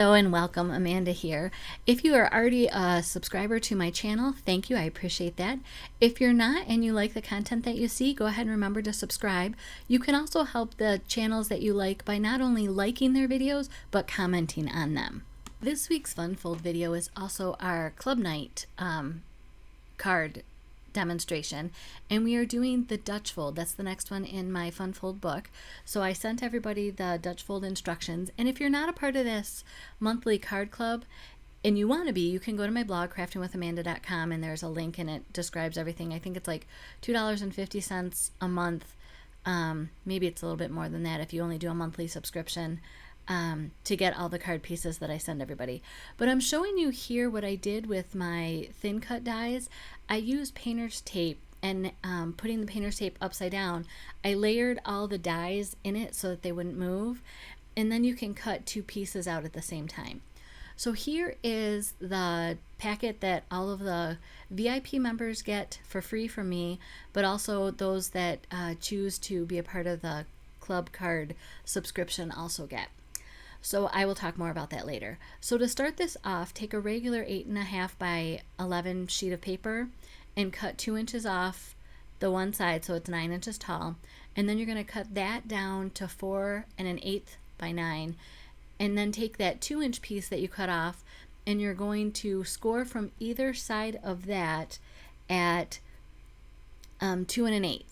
Hello and welcome, Amanda here. If you are already a subscriber to my channel, thank you, I appreciate that. If you're not and you like the content that you see, go ahead and remember to subscribe. You can also help the channels that you like by not only liking their videos, but commenting on them. This week's Fun Fold video is also our Club Night card demonstration, and we are doing the Dutch fold. That's the next one in my Fun Fold book. So I sent everybody the Dutch fold instructions, and if you're not a part of this monthly card club and you want to be, you can go to my blog craftingwithamanda.com, and there's a link and it describes everything. I think it's like $2.50 a month. Maybe it's a little bit more than that if you only do a monthly subscription, to get all the card pieces that I send everybody. But I'm showing you here what I did with my thin cut dies. I used painter's tape, and putting the painter's tape upside down, I layered all the dies in it so that they wouldn't move, and then you can cut two pieces out at the same time. So here is the packet that all of the VIP members get for free from me, but also those that choose to be a part of the club card subscription also get. So I will talk more about that later. So to start this off, take a regular 8.5 by 11 sheet of paper and cut 2 inches off the one side so it's 9 inches tall. And then you're going to cut that down to 4 1/8 by 9. And then take that 2-inch piece that you cut off, and you're going to score from either side of that at 2 1/8.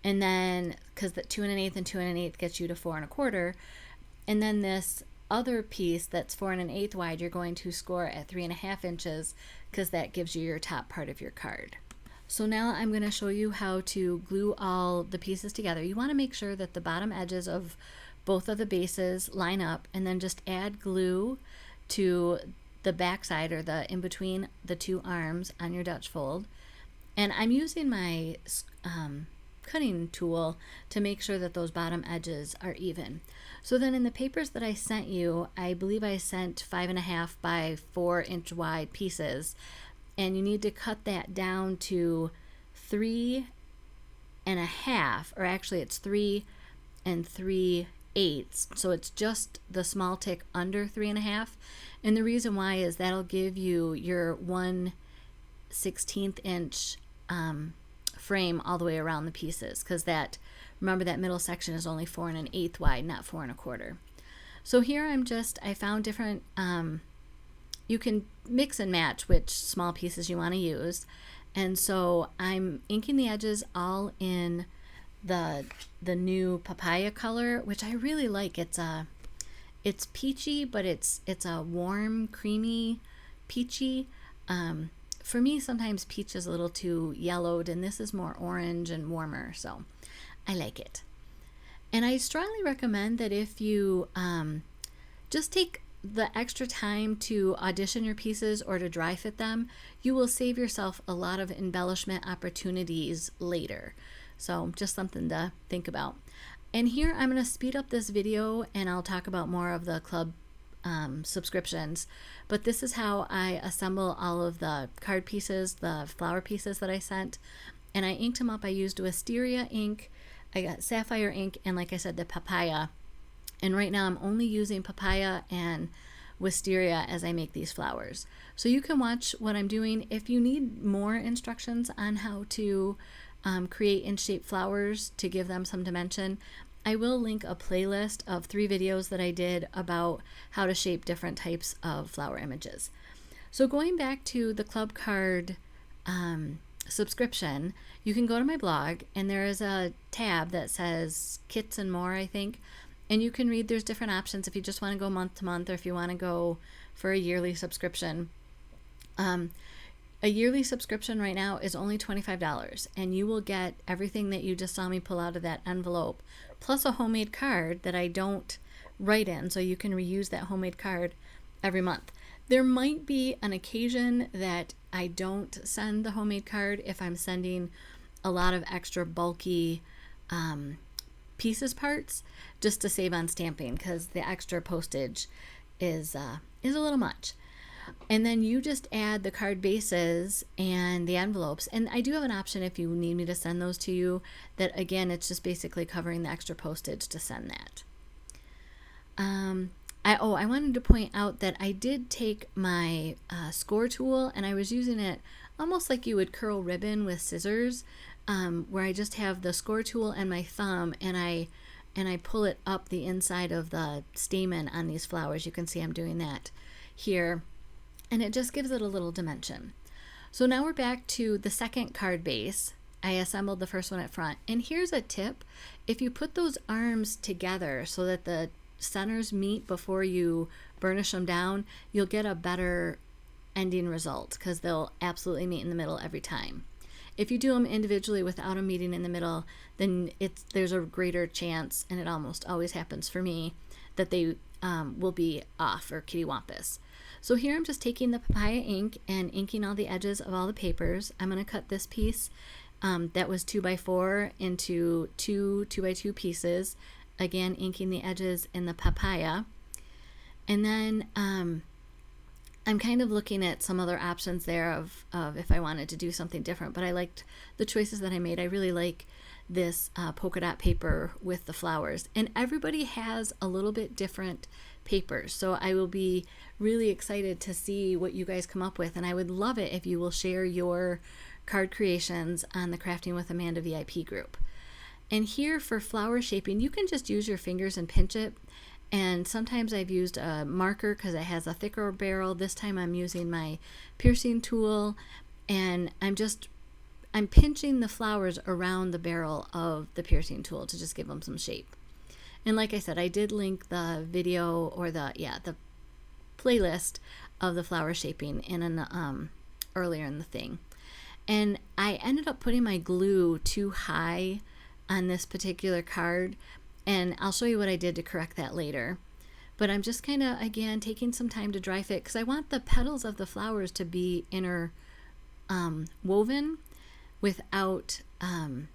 And then, because the 2 1/8 and 2 1/8 gets you to 4 1/4. And then this other piece that's 4 1/8 wide, you're going to score at 3.5 inches, because that gives you your top part of your card. So now I'm going to show you how to glue all the pieces together. You want to make sure that the bottom edges of both of the bases line up, and then just add glue to the back side, or the in between the two arms on your Dutch fold. And I'm using my cutting tool to make sure that those bottom edges are even. So then in the papers that I sent you, I believe I sent 5.5 by 4 inch wide pieces, and you need to cut that down to 3.5, or actually it's 3 3/8. So it's just the small tick under 3.5. And the reason why is that'll give you your 1/16 inch frame all the way around the pieces, because remember that middle section is only 4 1/8 wide, not 4 1/4. So here I found different, you can mix and match which small pieces you want to use. And so I'm inking the edges all in the new papaya color, which I really like. It's peachy, but it's a warm, creamy peachy. For me, sometimes peach is a little too yellowed, and this is more orange and warmer, so I like it. And I strongly recommend that if you just take the extra time to audition your pieces or to dry fit them, you will save yourself a lot of embellishment opportunities later. So just something to think about. And here I'm going to speed up this video, and I'll talk about more of the club subscriptions. But this is how I assemble all of the card pieces, the flower pieces that I sent. And I inked them up. I used wisteria ink, I got sapphire ink, and like I said, the papaya. And right now I'm only using papaya and wisteria as I make these flowers. So you can watch what I'm doing. If you need more instructions on how to create inch-shaped flowers to give them some dimension, I will link a playlist of 3 videos that I did about how to shape different types of flower images. So going back to the club card subscription, you can go to my blog, and there is a tab that says kits and more, I think, and you can read. There's different options if you just want to go month to month, or if you want to go for a yearly subscription. A yearly subscription right now is only $25, and you will get everything that you just saw me pull out of that envelope, plus a homemade card that I don't write in, so you can reuse that homemade card every month. There might be an occasion that I don't send the homemade card if I'm sending a lot of extra bulky pieces parts, just to save on stamping, because the extra postage is a little much. And then you just add the card bases and the envelopes. And I do have an option if you need me to send those to you, that again, it's just basically covering the extra postage to send that. I wanted to point out that I did take my score tool and I was using it almost like you would curl ribbon with scissors, where I just have the score tool and my thumb, and I pull it up the inside of the stamen on these flowers. You can see I'm doing that here, and it just gives it a little dimension. So now we're back to the second card base. I assembled the first one at front, and here's a tip. If you put those arms together so that the centers meet before you burnish them down, you'll get a better ending result because they'll absolutely meet in the middle every time. If you do them individually without them meeting in the middle, then there's a greater chance, and it almost always happens for me, that they will be off or kittywampus. So here I'm just taking the papaya ink and inking all the edges of all the papers. I'm going to cut this piece that was 2x4 into two 2x2 pieces, again inking the edges in the papaya. And then I'm kind of looking at some other options there of if I wanted to do something different, but I liked the choices that I made. I really like this polka dot paper with the flowers, and everybody has a little bit different papers, so I will be really excited to see what you guys come up with, and I would love it if you will share your card creations on the Crafting with Amanda VIP group. And here for flower shaping, you can just use your fingers and pinch it. And sometimes I've used a marker because it has a thicker barrel. This time I'm using my piercing tool, and I'm pinching the flowers around the barrel of the piercing tool to just give them some shape. And like I said, I did link the video or the playlist of the flower shaping in an earlier in the thing. And I ended up putting my glue too high on this particular card, and I'll show you what I did to correct that later. But I'm just kind of, again, taking some time to dry fit because I want the petals of the flowers to be woven without them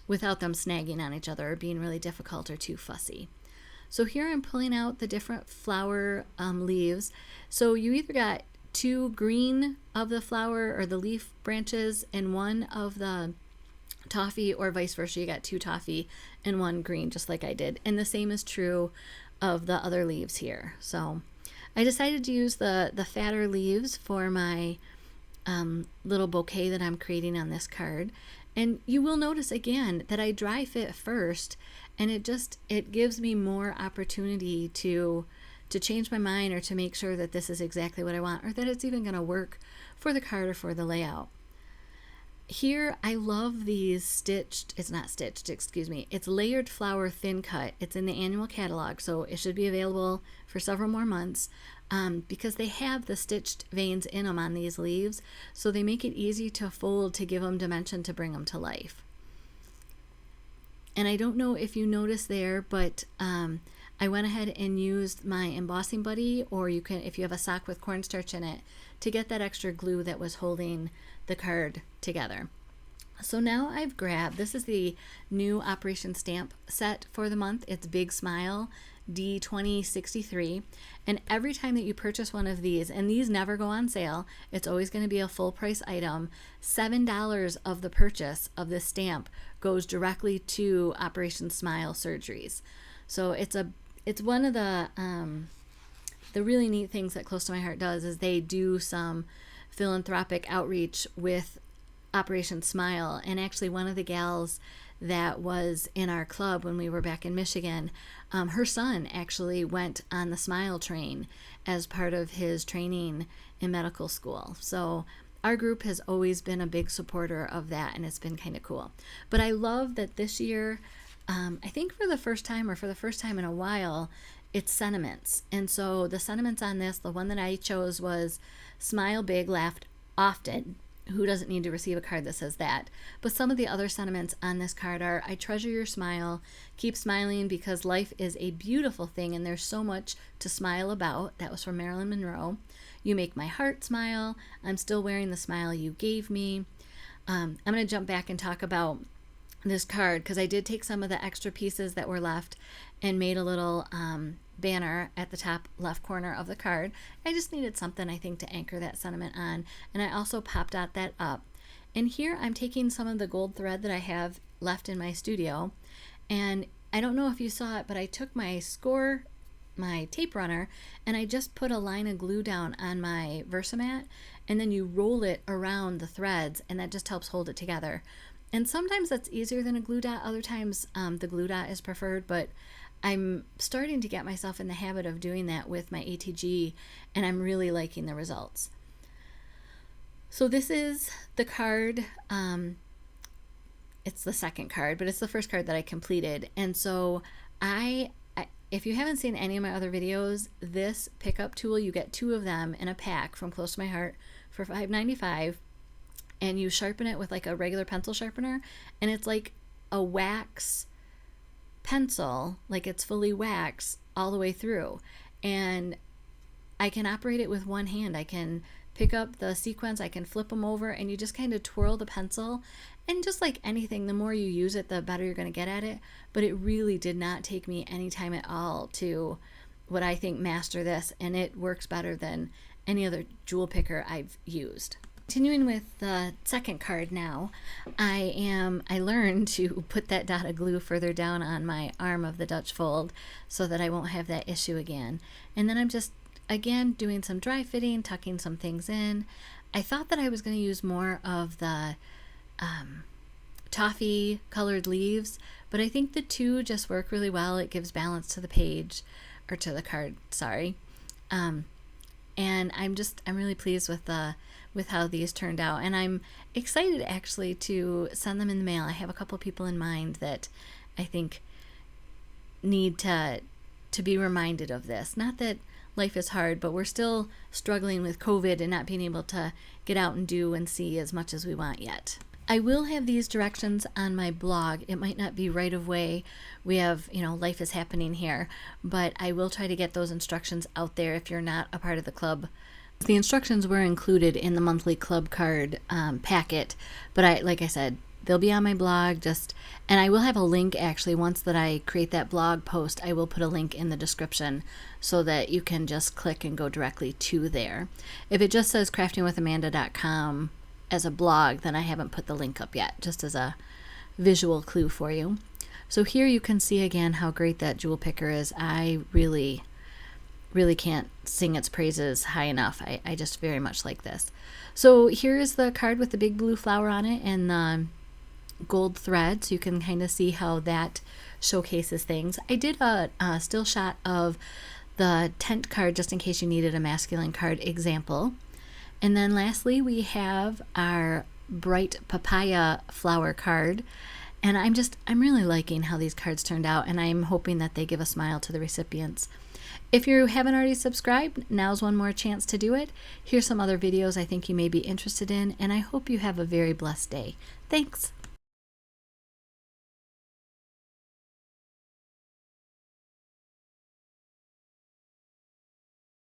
snagging on each other or being really difficult or too fussy. So here I'm pulling out the different flower leaves. So you either got 2 green of the flower or the leaf branches and 1 of the toffee, or vice versa. You got 2 toffee and 1 green, just like I did. And the same is true of the other leaves here. So I decided to use the fatter leaves for my little bouquet that I'm creating on this card. And you will notice again that I dry fit first, and it gives me more opportunity to change my mind or to make sure that this is exactly what I want, or that it's even going to work for the card or for the layout. Here, I love these it's layered flower thin cut. It's in the annual catalog, so it should be available for several more months because they have the stitched veins in them on these leaves, so they make it easy to fold to give them dimension to bring them to life. And I don't know if you noticed there, but I went ahead and used my embossing buddy, or you can, if you have a sock with cornstarch in it, to get that extra glue that was holding the card together. So now I've grabbed, this is the new Operation Stamp set for the month. It's Big Smile D2063, and every time that you purchase one of these, and these never go on sale, it's always going to be a full price item, $7 of the purchase of this stamp goes directly to Operation Smile surgeries. So it's one of the really neat things that Close to My Heart does is they do some philanthropic outreach with Operation Smile. And actually one of the gals that was in our club when we were back in Michigan, her son actually went on the Smile train as part of his training in medical school. So our group has always been a big supporter of that, and it's been kind of cool. But I love that this year, I think for the first time in a while, it's sentiments. And so the sentiments on this, the one that I chose was Smile Big, Laugh Often. Who doesn't need to receive a card that says that? But some of the other sentiments on this card are, I treasure your smile, keep smiling because life is a beautiful thing and there's so much to smile about. That was from Marilyn Monroe. You make my heart smile. I'm still wearing the smile you gave me. I'm going to jump back and talk about this card because I did take some of the extra pieces that were left and made a little banner at the top left corner of the card. I just needed something, I think, to anchor that sentiment on, and I also popped out that up. And here I'm taking some of the gold thread that I have left in my studio, and I don't know if you saw it, but I took my score my tape runner, and I just put a line of glue down on my Versamat, and then you roll it around the threads, and that just helps hold it together. And sometimes that's easier than a glue dot. Other times the glue dot is preferred, but I'm starting to get myself in the habit of doing that with my ATG, and I'm really liking the results. So this is the card. It's the second card, but it's the first card that I completed. And so if you haven't seen any of my other videos, this pickup tool, you get 2 of them in a pack from Close to My Heart for $5.95, and you sharpen it with like a regular pencil sharpener, and it's like a wax pencil, like it's fully wax all the way through. And I can operate it with one hand. I can pick up the sequins, I can flip them over, and you just kind of twirl the pencil. And just like anything, the more you use it, the better you're going to get at it. But it really did not take me any time at all to, what I think, master this, and it works better than any other jewel picker I've used. Continuing with the second card now, I learned to put that dot of glue further down on my arm of the Dutch fold so that I won't have that issue again. And then I'm just, again, doing some dry fitting, tucking some things in. I thought that I was going to use more of the toffee colored leaves, but I think the 2 just work really well. It gives balance to the page, or to the card, sorry. And I'm really pleased with how these turned out, and I'm excited actually to send them in the mail. I have a couple people in mind that I think need to be reminded of this. Not that life is hard, but we're still struggling with COVID and not being able to get out and do and see as much as we want yet. I will have these directions on my blog. It might not be right away. We have, life is happening here, but I will try to get those instructions out there if you're not a part of the club. The instructions were included in the monthly club card packet, but like I said, they'll be on my blog, and I will have a link actually. Once that I create that blog post, I will put a link in the description so that you can just click and go directly to there. If it just says craftingwithamanda.com as a blog, then I haven't put the link up yet, just as a visual clue for you. So here you can see again how great that jewel picker is. I really can't sing its praises high enough. I just very much like this. So here is the card with the big blue flower on it and the gold thread, so you can kind of see how that showcases things. I did a still shot of the tent card just in case you needed a masculine card example. And then lastly, we have our bright papaya flower card. And I'm really liking how these cards turned out, and I'm hoping that they give a smile to the recipients. If you haven't already subscribed, now's one more chance to do it. Here's some other videos I think you may be interested in, and I hope you have a very blessed day. Thanks.